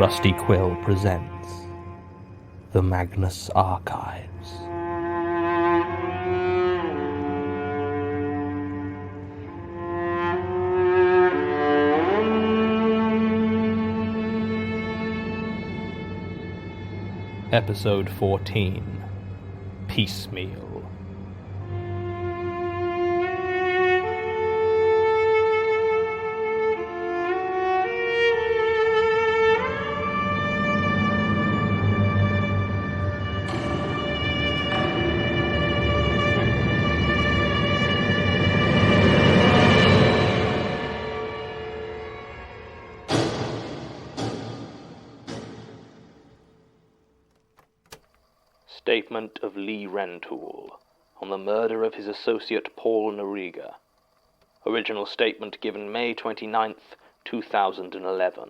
Rusty Quill presents The Magnus Archives. Episode 14, Piecemeal. Statement of Lee Rentoul on the murder of his associate Paul Noriga. Original statement given May 29th, 2011.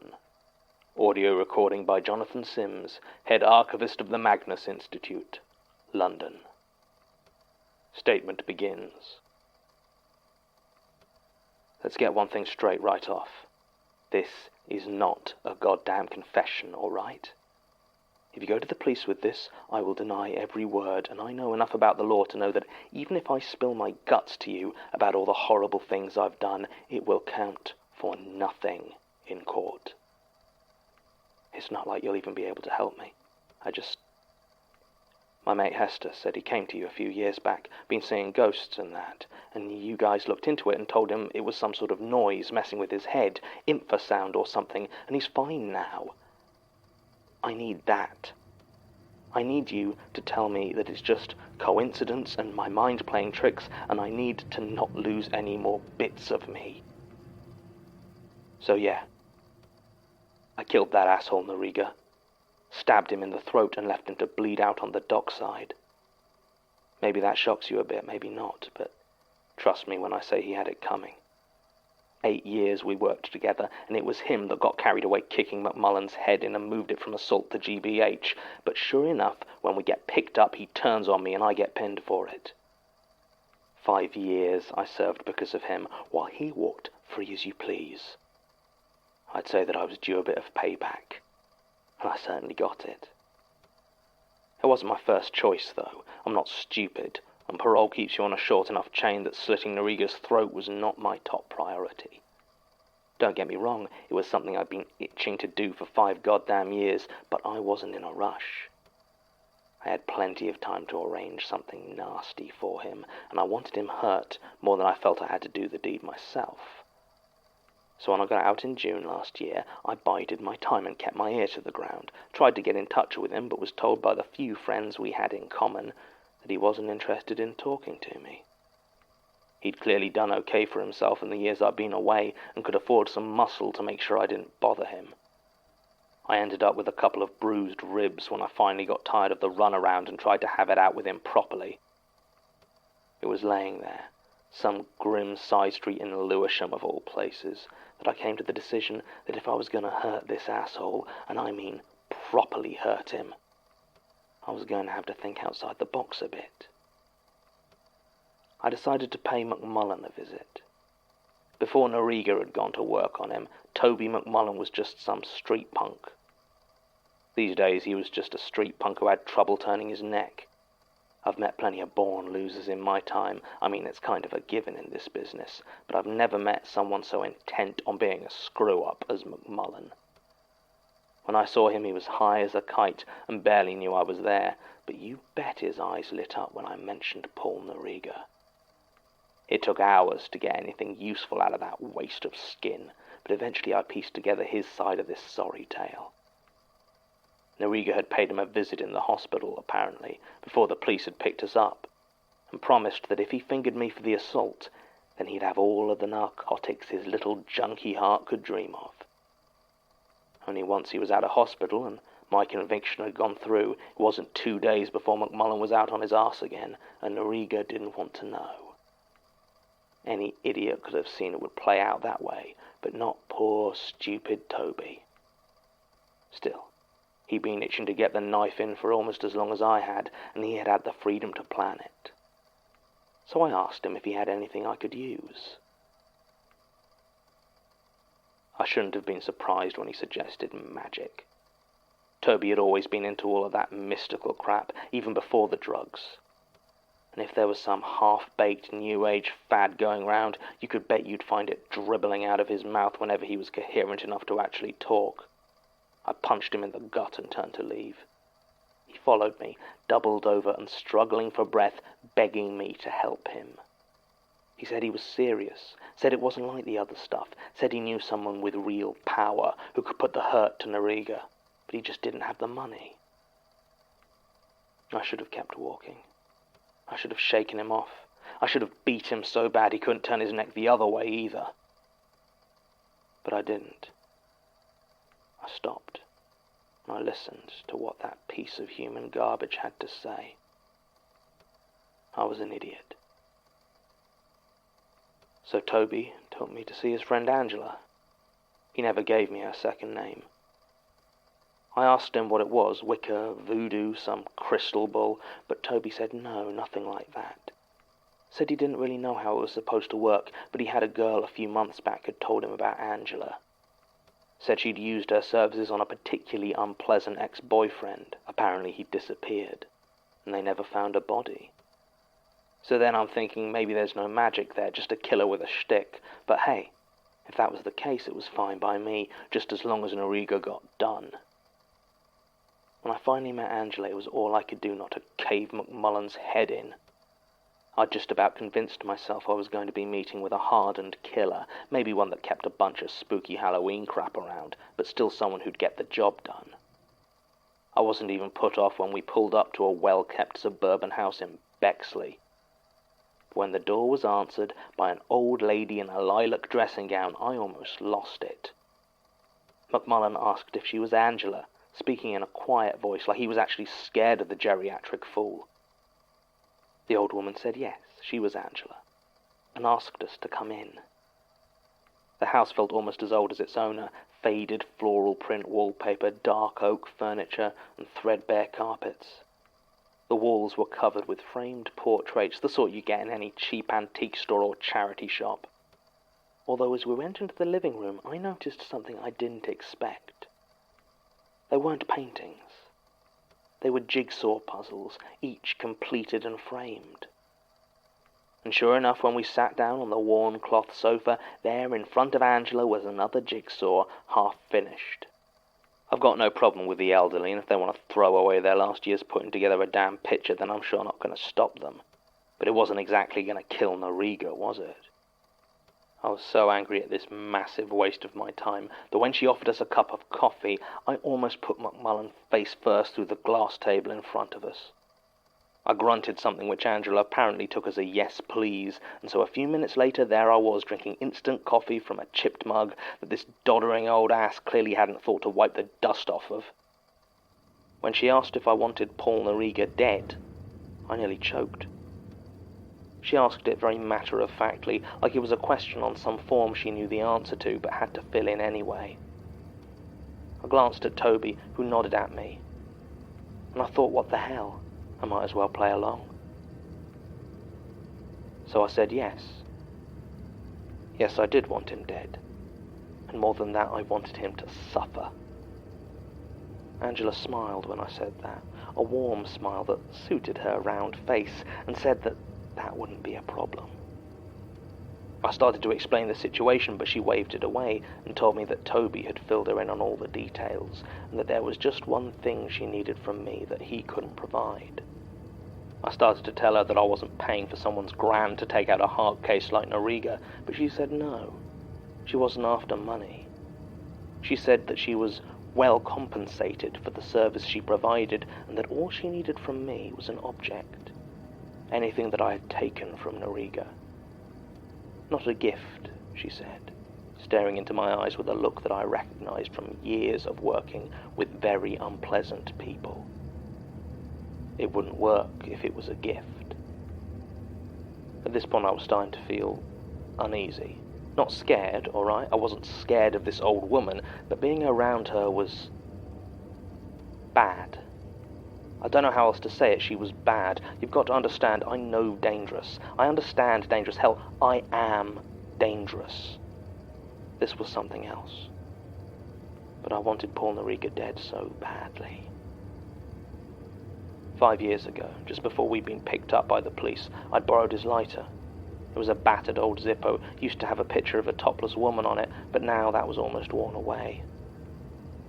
Audio recording by Jonathan Sims, head archivist of the Magnus Institute, London. Statement begins. Let's get one thing straight right off. This is not a goddamn confession, all right? If you go to the police with this, I will deny every word, and I know enough about the law to know that even if I spill my guts to you about all the horrible things I've done, it will count for nothing in court. It's not like you'll even be able to help me. My mate Hester said he came to you a few years back, been seeing ghosts and that, and you guys looked into it and told him it was some sort of noise messing with his head, infrasound or something, and he's fine now. I need that. I need you to tell me that it's just coincidence and my mind playing tricks, and I need to not lose any more bits of me. So yeah, I killed that asshole Noriga, stabbed him in the throat and left him to bleed out on the dockside. Maybe that shocks you a bit, maybe not, but trust me when I say he had it coming. 8 years we worked together, and it was him that got carried away kicking McMullen's head in and moved it from assault to GBH. But sure enough, when we get picked up, he turns on me and I get pinned for it. 5 years I served because of him, while he walked free as you please. I'd say that I was due a bit of payback, and I certainly got it. It wasn't my first choice, though. I'm not stupid. And parole keeps you on a short enough chain that slitting Noriga's throat was not my top priority. Don't get me wrong, it was something I'd been itching to do for 5 goddamn years, but I wasn't in a rush. I had plenty of time to arrange something nasty for him, and I wanted him hurt more than I felt I had to do the deed myself. So when I got out in June last year, I bided my time and kept my ear to the ground, tried to get in touch with him, but was told by the few friends we had in common that he wasn't interested in talking to me. He'd clearly done okay for himself in the years I'd been away and could afford some muscle to make sure I didn't bother him. I ended up with a couple of bruised ribs when I finally got tired of the runaround and tried to have it out with him properly. It was laying there, some grim side street in Lewisham of all places, that I came to the decision that if I was going to hurt this asshole, and I mean properly hurt him, I was going to have to think outside the box a bit. I decided to pay McMullen a visit. Before Noriga had gone to work on him, Toby McMullen was just some street punk. These days he was just a street punk who had trouble turning his neck. I've met plenty of born losers in my time. I mean, it's kind of a given in this business, but I've never met someone so intent on being a screw-up as McMullen. When I saw him, he was high as a kite and barely knew I was there, but you bet his eyes lit up when I mentioned Paul Noriga. It took hours to get anything useful out of that waste of skin, but eventually I pieced together his side of this sorry tale. Noriga had paid him a visit in the hospital, apparently, before the police had picked us up, and promised that if he fingered me for the assault, then he'd have all of the narcotics his little junky heart could dream of. Only once he was out of hospital and my conviction had gone through, it wasn't 2 days before McMullen was out on his arse again, and Noriga didn't want to know. Any idiot could have seen it would play out that way, but not poor, stupid Toby. Still, he'd been itching to get the knife in for almost as long as I had, and he had had the freedom to plan it. So I asked him if he had anything I could use. I shouldn't have been surprised when he suggested magic. Toby had always been into all of that mystical crap, even before the drugs. And if there was some half-baked New Age fad going round, you could bet you'd find it dribbling out of his mouth whenever he was coherent enough to actually talk. I punched him in the gut and turned to leave. He followed me, doubled over and struggling for breath, begging me to help him. He said he was serious, said it wasn't like the other stuff, said he knew someone with real power who could put the hurt to Noriga, but he just didn't have the money. I should have kept walking. I should have shaken him off. I should have beat him so bad he couldn't turn his neck the other way either. But I didn't. I stopped, and I listened to what that piece of human garbage had to say. I was an idiot. So Toby took me to see his friend Angela. He never gave me her second name. I asked him what it was, Wicca, voodoo, some crystal bull, but Toby said no, nothing like that. Said he didn't really know how it was supposed to work, but he had a girl a few months back had told him about Angela. Said she'd used her services on a particularly unpleasant ex-boyfriend. Apparently he'd disappeared, and they never found a body. So then I'm thinking maybe there's no magic there, just a killer with a shtick. But hey, if that was the case, it was fine by me, just as long as Noriga got done. When I finally met Angela, it was all I could do not to cave McMullen's head in. I'd just about convinced myself I was going to be meeting with a hardened killer, maybe one that kept a bunch of spooky Halloween crap around, but still someone who'd get the job done. I wasn't even put off when we pulled up to a well-kept suburban house in Bexley. When the door was answered by an old lady in a lilac dressing gown, I almost lost it. McMullen asked if she was Angela, speaking in a quiet voice, like he was actually scared of the geriatric fool. The old woman said yes, she was Angela, and asked us to come in. The house felt almost as old as its owner, faded floral print wallpaper, dark oak furniture, and threadbare carpets. The walls were covered with framed portraits, the sort you get in any cheap antique store or charity shop. Although as we went into the living room, I noticed something I didn't expect. They weren't paintings. They were jigsaw puzzles, each completed and framed. And sure enough, when we sat down on the worn cloth sofa, there in front of Angela was another jigsaw, half finished. I've got no problem with the elderly, and if they want to throw away their last years putting together a damn picture, then I'm sure not going to stop them. But it wasn't exactly going to kill Noriga, was it? I was so angry at this massive waste of my time that when she offered us a cup of coffee, I almost put McMullen face first through the glass table in front of us. I grunted something which Angela apparently took as a yes please, and so a few minutes later there I was drinking instant coffee from a chipped mug that this doddering old ass clearly hadn't thought to wipe the dust off of. When she asked if I wanted Paul Noriga dead, I nearly choked. She asked it very matter-of-factly, like it was a question on some form she knew the answer to, but had to fill in anyway. I glanced at Toby, who nodded at me, and I thought, what the hell? I might as well play along. So I said yes. Yes, I did want him dead, and more than that, I wanted him to suffer. Angela smiled when I said that, a warm smile that suited her round face, and said that wouldn't be a problem. I started to explain the situation, but she waved it away and told me that Toby had filled her in on all the details, and that there was just one thing she needed from me that he couldn't provide. I started to tell her that I wasn't paying for someone's grand to take out a hard case like Noriga, but she said no. She wasn't after money. She said that she was well compensated for the service she provided, and that all she needed from me was an object. Anything that I had taken from Noriga. Not a gift, she said, staring into my eyes with a look that I recognized from years of working with very unpleasant people. It wouldn't work if it was a gift. At this point I was starting to feel uneasy. Not scared, all right? I wasn't scared of this old woman, but being around her was bad. I don't know how else to say it. She was bad. You've got to understand, I know dangerous. I understand dangerous. Hell, I am dangerous. This was something else. but I wanted Paul Noriga dead so badly. 5 years ago, just before we'd been picked up by the police, I'd borrowed his lighter. It was a battered old Zippo, used to have a picture of a topless woman on it, but now that was almost worn away.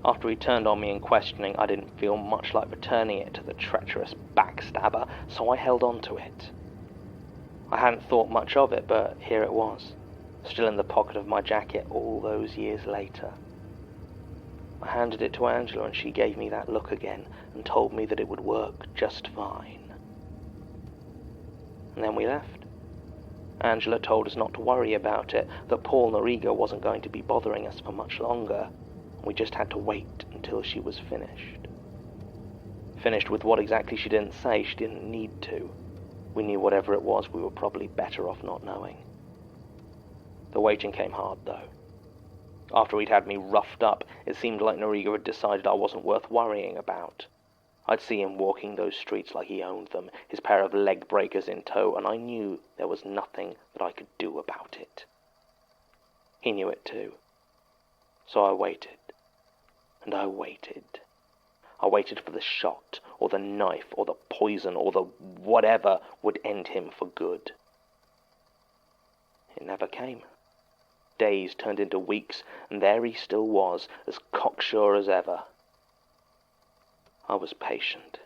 After he turned on me in questioning, I didn't feel much like returning it to the treacherous backstabber, so I held on to it. I hadn't thought much of it, but here it was, still in the pocket of my jacket all those years later. I handed it to Angela and she gave me that look again and told me that it would work just fine. And then we left. Angela told us not to worry about it, that Paul Noriga wasn't going to be bothering us for much longer. We just had to wait until she was finished. Finished with what exactly she didn't say. She didn't need to. We knew whatever it was, we were probably better off not knowing. The waiting came hard, though. After he'd had me roughed up, it seemed like Noriga had decided I wasn't worth worrying about. I'd see him walking those streets like he owned them, his pair of leg breakers in tow, and I knew there was nothing that I could do about it. He knew it too. So I waited. And I waited. I waited for the shot, or the knife, or the poison, or the whatever would end him for good. It never came. Days turned into weeks, and there he still was, as cocksure as ever. I was patient.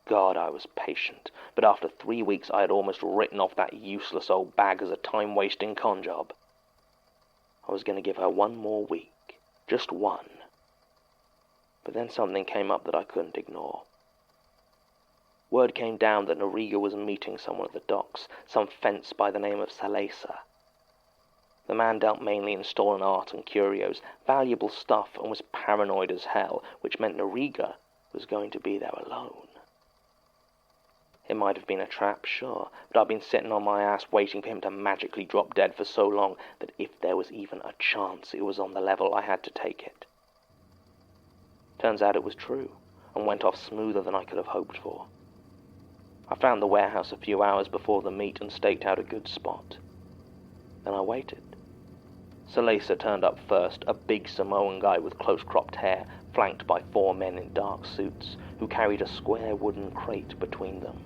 God, I was patient, but after 3 weeks I had almost written off that useless old bag as a time-wasting con job. I was going to give her one more week, just one. But then something came up that I couldn't ignore. Word came down that Noriga was meeting someone at the docks, some fence by the name of Salesa. The man dealt mainly in stolen art and curios, valuable stuff, and was paranoid as hell, which meant Noriga was going to be there alone. It might have been a trap, sure, but I'd been sitting on my ass waiting for him to magically drop dead for so long that if there was even a chance it was on the level, I had to take it. Turns out it was true, and went off smoother than I could have hoped for. I found the warehouse a few hours before the meet and staked out a good spot. Then I waited. Salesa turned up first, a big Samoan guy with close-cropped hair, flanked by 4 men in dark suits, who carried a square wooden crate between them.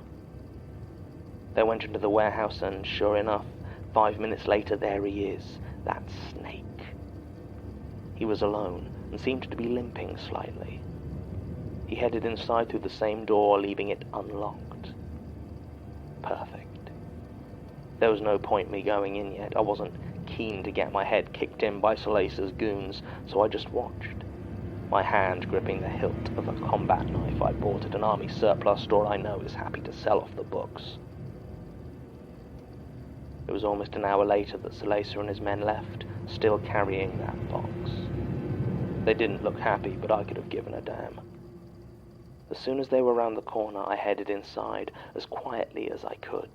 They went into the warehouse and, sure enough, 5 minutes later there he is, that snake. He was alone and seemed to be limping slightly. He headed inside through the same door, leaving it unlocked. Perfect. There was no point me going in yet. I wasn't keen to get my head kicked in by Salesa's goons, so I just watched, my hand gripping the hilt of a combat knife I bought at an army surplus store I know is happy to sell off the books. It was almost an hour later that Salesa and his men left, still carrying that box. They didn't look happy, but I could have given a damn. As soon as they were round the corner, I headed inside as quietly as I could.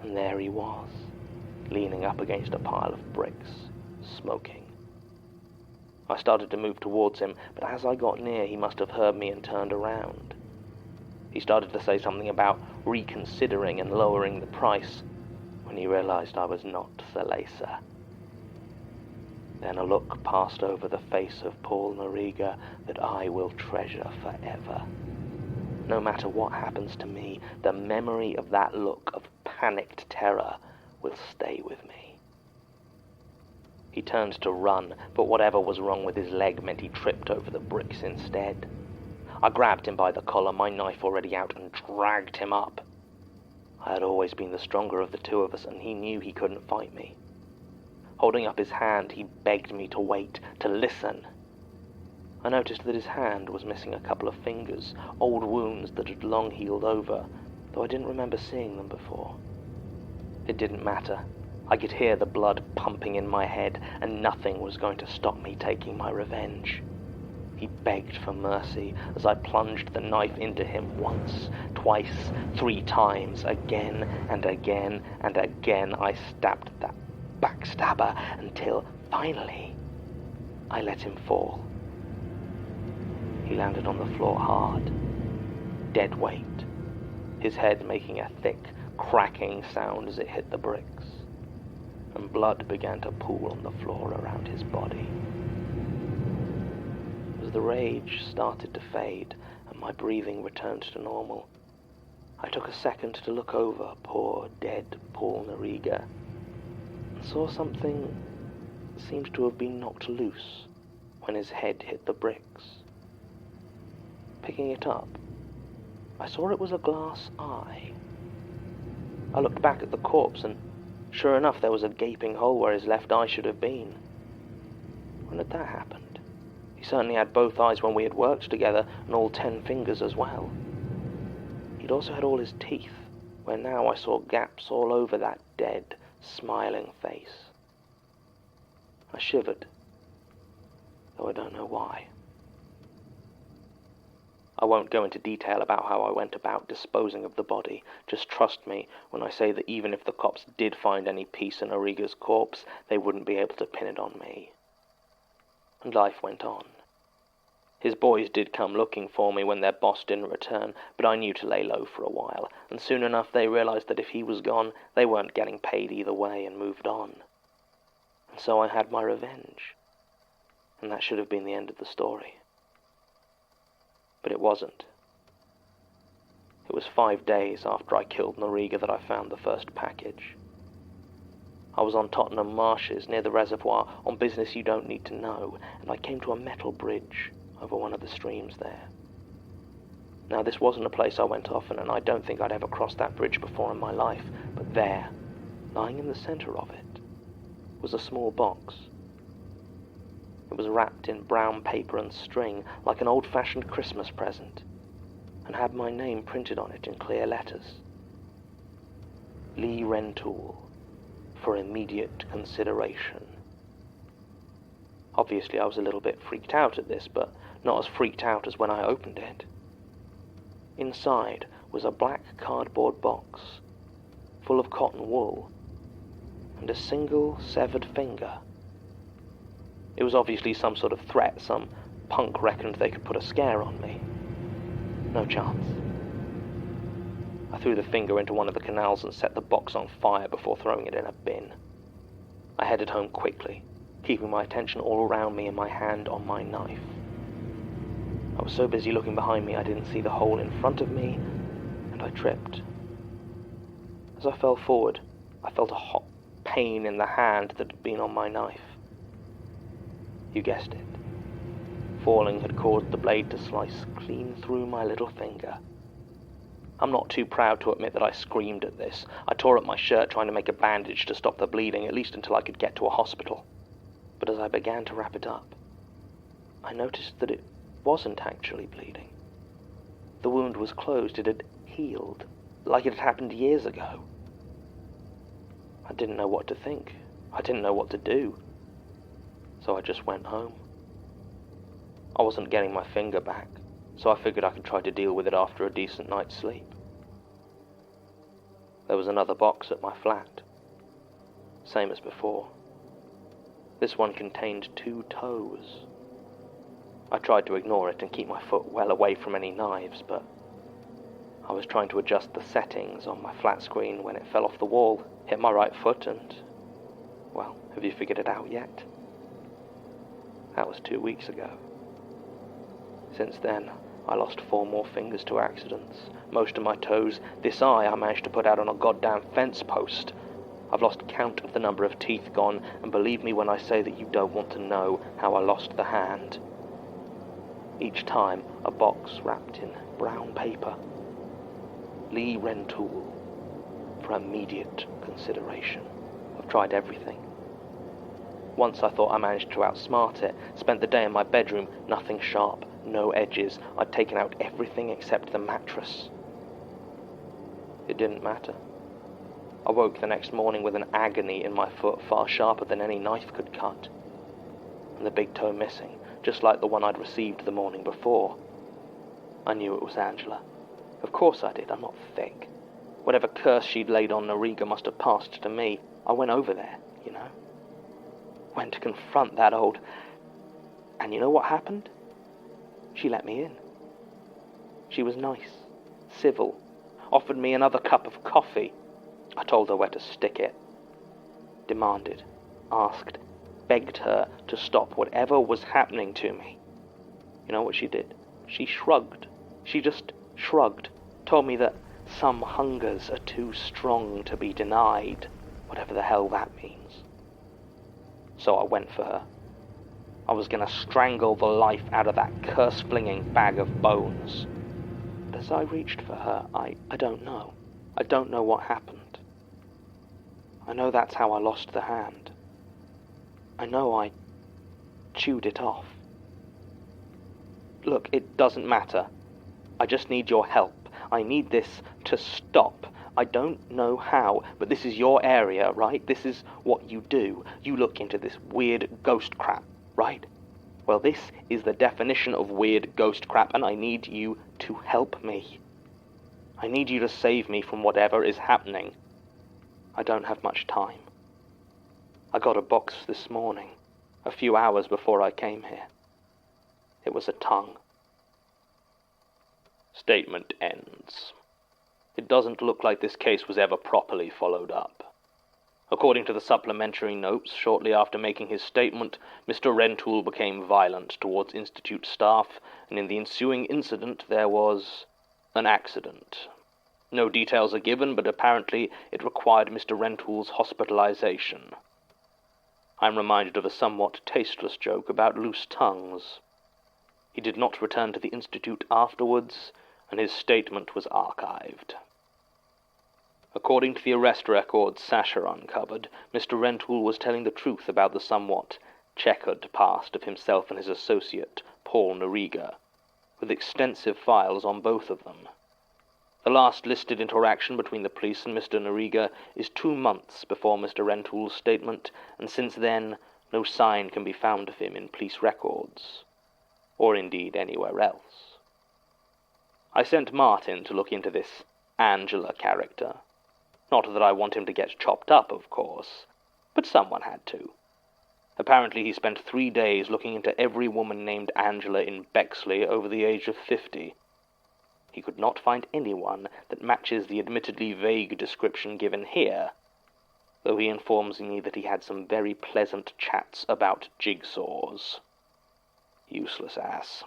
And there he was, leaning up against a pile of bricks, smoking. I started to move towards him, but as I got near, he must have heard me and turned around. He started to say something about reconsidering and lowering the price, when he realized I was not Salesa. Then a look passed over the face of Paul Noriga that I will treasure forever. No matter what happens to me, the memory of that look of panicked terror will stay with me. He turned to run, but whatever was wrong with his leg meant he tripped over the bricks instead. I grabbed him by the collar, my knife already out, and dragged him up. I had always been the stronger of the two of us, and he knew he couldn't fight me. Holding up his hand, he begged me to wait, to listen. I noticed that his hand was missing a couple of fingers, old wounds that had long healed over, though I didn't remember seeing them before. It didn't matter. I could hear the blood pumping in my head, and nothing was going to stop me taking my revenge. He begged for mercy as I plunged the knife into him once, twice, 3 times, again and again and again. I stabbed that backstabber until, finally, I let him fall. He landed on the floor hard, dead weight, his head making a thick, cracking sound as it hit the bricks, and blood began to pool on the floor around his body. the rage started to fade and my breathing returned to normal, I took a second to look over poor, dead Paul Noriga and saw something that seemed to have been knocked loose when his head hit the bricks. Picking it up, I saw it was a glass eye. I looked back at the corpse and, sure enough, there was a gaping hole where his left eye should have been. When had that happened? He certainly had both eyes when we had worked together, and all 10 fingers as well. He'd also had all his teeth, where now I saw gaps all over that dead, smiling face. I shivered, though I don't know why. I won't go into detail about how I went about disposing of the body. Just trust me when I say that even if the cops did find any piece in Origa's corpse, they wouldn't be able to pin it on me. And life went on. His boys did come looking for me when their boss didn't return, but I knew to lay low for a while, and soon enough they realized that if he was gone, they weren't getting paid either way and moved on. And so I had my revenge. And that should have been the end of the story. But it wasn't. It was 5 days after I killed Noriga that I found the first package. I was on Tottenham Marshes, near the reservoir, on business you don't need to know, and I came to a metal bridge over one of the streams there. Now, this wasn't a place I went often, and I don't think I'd ever crossed that bridge before in my life, but there, lying in the center of it, was a small box. It was wrapped in brown paper and string, like an old-fashioned Christmas present, and had my name printed on it in clear letters. Lee Rentoul, for immediate consideration. Obviously, I was a little bit freaked out at this, but not as freaked out as when I opened it. Inside was a black cardboard box, full of cotton wool, and a single severed finger. It was obviously some sort of threat. Some punk reckoned they could put a scare on me. No chance. I threw the finger into one of the canals and set the box on fire before throwing it in a bin. I headed home quickly, keeping my attention all around me and my hand on my knife. I was so busy looking behind me I didn't see the hole in front of me, and I tripped. As I fell forward, I felt a hot pain in the hand that had been on my knife. You guessed it. Falling had caused the blade to slice clean through my little finger. I'm not too proud to admit that I screamed at this. I tore up my shirt trying to make a bandage to stop the bleeding, at least until I could get to a hospital. But as I began to wrap it up, I noticed that it wasn't actually bleeding. The wound was closed. It had healed, like it had happened years ago. I didn't know what to think. I didn't know what to do. So I just went home. I wasn't getting my finger back, so I figured I could try to deal with it after a decent night's sleep. There was another box at my flat. Same as before. This one contained 2 toes. I tried to ignore it and keep my foot well away from any knives, but I was trying to adjust the settings on my flat screen when it fell off the wall, hit my right foot, and, well, have you figured it out yet? That was 2 weeks ago. Since then, I lost 4 more fingers to accidents, most of my toes. This eye I managed to put out on a goddamn fence post. I've lost count of the number of teeth gone, and believe me when I say that you don't want to know how I lost the hand. Each time, a box wrapped in brown paper. Lee Rentoul, for immediate consideration. I've tried everything. Once I thought I managed to outsmart it, spent the day in my bedroom, nothing sharp, no edges. I'd taken out everything except the mattress. It didn't matter. I woke the next morning with an agony in my foot far sharper than any knife could cut, and the big toe missing, just like the one I'd received the morning before. I knew it was Angela. Of course I did. I'm not thick. Whatever curse she'd laid on Noriga must have passed to me. I went over there, you know. Went to confront that old... And you know what happened? She let me in. She was nice, civil, offered me another cup of coffee. I told her where to stick it. Demanded, asked, begged her to stop whatever was happening to me. You know what she did? She shrugged. She just shrugged, told me that some hungers are too strong to be denied, whatever the hell that means. So I went for her. I was gonna strangle the life out of that curse-flinging bag of bones. But as I reached for her, I don't know. I don't know what happened. I know that's how I lost the hand. I know I chewed it off. Look, it doesn't matter. I just need your help. I need this to stop. I don't know how, but this is your area, right? This is what you do. You look into this weird ghost crap, right? Well, this is the definition of weird ghost crap, and I need you to help me. I need you to save me from whatever is happening. I don't have much time. I got a box this morning, a few hours before I came here. It was a tongue. Statement ends. It doesn't look like this case was ever properly followed up. According to the supplementary notes, shortly after making his statement, Mr. Rentoul became violent towards Institute staff, and in the ensuing incident there was an accident. No details are given, but apparently it required Mr. Rentoul's hospitalization. I'm reminded of a somewhat tasteless joke about loose tongues. He did not return to the Institute afterwards, and his statement was archived. According to the arrest records Sasha uncovered, Mr. Rentoul was telling the truth about the somewhat checkered past of himself and his associate, Paul Noriga, with extensive files on both of them. The last listed interaction between the police and Mr. Noriga is 2 months before Mr. Rentoul's statement, and since then no sign can be found of him in police records, or indeed anywhere else. I sent Martin to look into this Angela character. Not that I want him to get chopped up, of course, but someone had to. Apparently he spent 3 days looking into every woman named Angela in Bexley over the age of 50. He could not find anyone that matches the admittedly vague description given here, though he informs me that he had some very pleasant chats about jigsaws. Useless ass.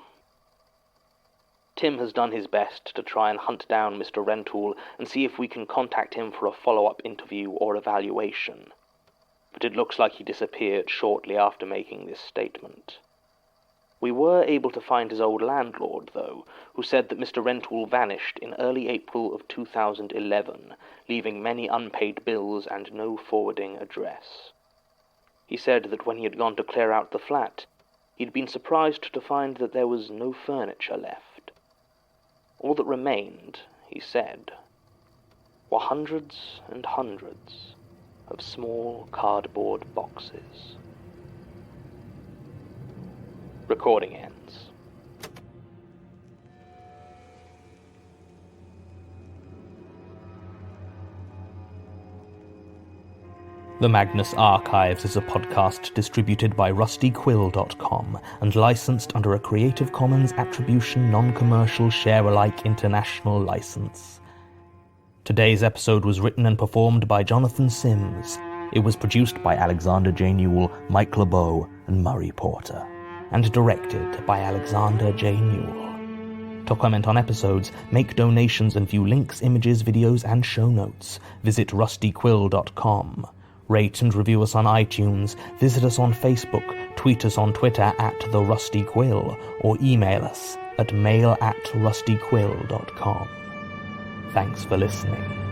Tim has done his best to try and hunt down Mr. Rentoul and see if we can contact him for a follow-up interview or evaluation, but it looks like he disappeared shortly after making this statement. We were able to find his old landlord, though, who said that Mr. Rentoul vanished in early April of 2011, leaving many unpaid bills and no forwarding address. He said that when he had gone to clear out the flat, he'd been surprised to find that there was no furniture left. All that remained, he said, were hundreds and hundreds of small cardboard boxes. Recording ends. The Magnus Archives is a podcast distributed by rustyquill.com and licensed under a Creative Commons Attribution Non-Commercial Share-alike International license. Today's episode was written and performed by Jonathan Sims. It was produced by Alexander J. Newell, Mike LeBeau, and Murray Porter, and directed by Alexander J. Newell. To comment on episodes, make donations and view links, images, videos, and show notes, visit rustyquill.com. Rate and review us on iTunes, visit us on Facebook, tweet us on Twitter @TheRustyQuill, or email us at mail@rustyquill.com. Thanks for listening.